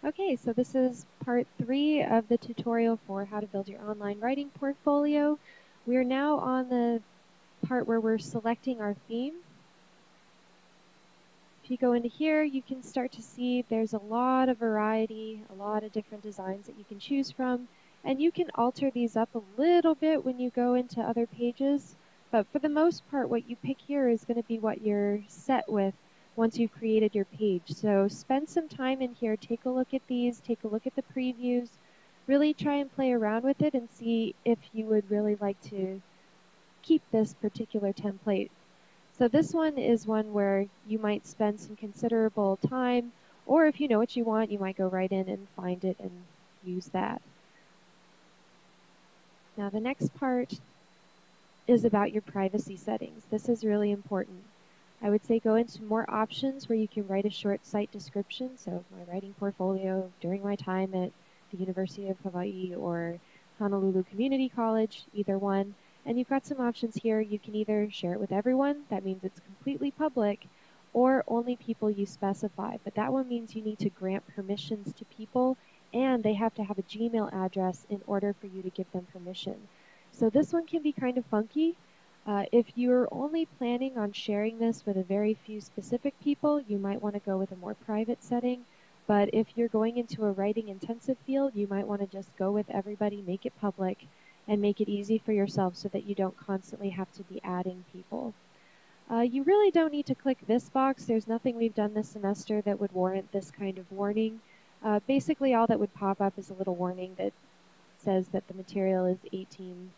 Okay, so this is part 3 of the tutorial for how to build your online writing portfolio. We're now on the part where we're selecting our theme. If you go into here, you can start to see there's a lot of variety, a lot of different designs that you can choose from, and you can alter these up a little bit when you go into other pages, but for the most part what you pick here is going to be what you're set with once you've created your page. So spend some time in here, take a look at these, take a look at the previews, really try and play around with it and see if you would really like to keep this particular template. So this one is one where you might spend some considerable time, or if you know what you want, you might go right in and find it and use that. Now the next part is about your privacy settings. This is really important. I would say go into more options where you can write a short site description. So my writing portfolio during my time at the University of Hawaii or Honolulu Community College, either one. And you've got some options here. You can either share it with everyone, that means it's completely public, or only people you specify. But that one means you need to grant permissions to people, and they have to have a Gmail address in order for you to give them permission. So this one can be kind of funky. If you're only planning on sharing this with a very few specific people, you might want to go with a more private setting. But if you're going into a writing intensive field, you might want to just go with everybody, make it public, and make it easy for yourself so that you don't constantly have to be adding people. You really don't need to click this box. There's nothing we've done this semester that would warrant this kind of warning. Basically, all that would pop up is a little warning that says that the material is 18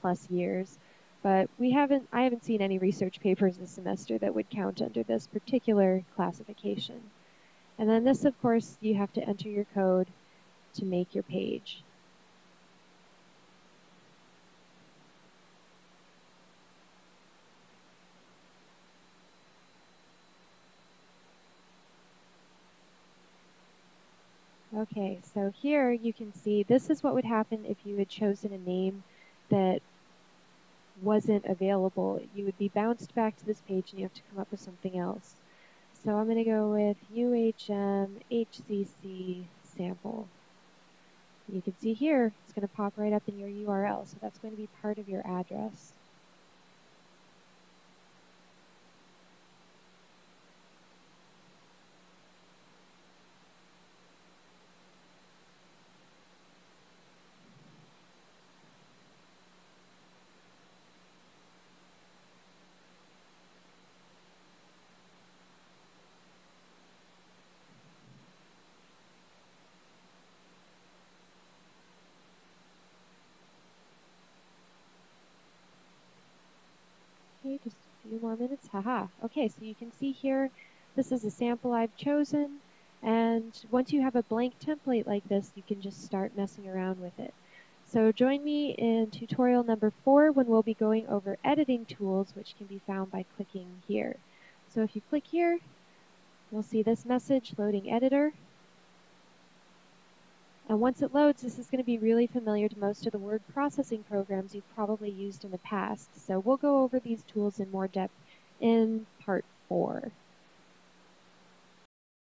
plus years. But I haven't seen any research papers this semester that would count under this particular classification. And then this, of course, you have to enter your code to make your page. Okay, so here you can see this is what would happen if you had chosen a name that wasn't available. You would be bounced back to this page and you have to come up with something else. So I'm going to go with UHM HCC sample. You can see here it's going to pop right up in your URL, so that's going to be part of your address. Okay, just a few more minutes. Haha. Okay, so you can see here, this is a sample I've chosen, and once you have a blank template like this, you can just start messing around with it. So join me in tutorial number 4 when we'll be going over editing tools, which can be found by clicking here. So if you click here, you'll see this message, loading editor. And once it loads, this is going to be really familiar to most of the word processing programs you've probably used in the past. So we'll go over these tools in more depth in part 4.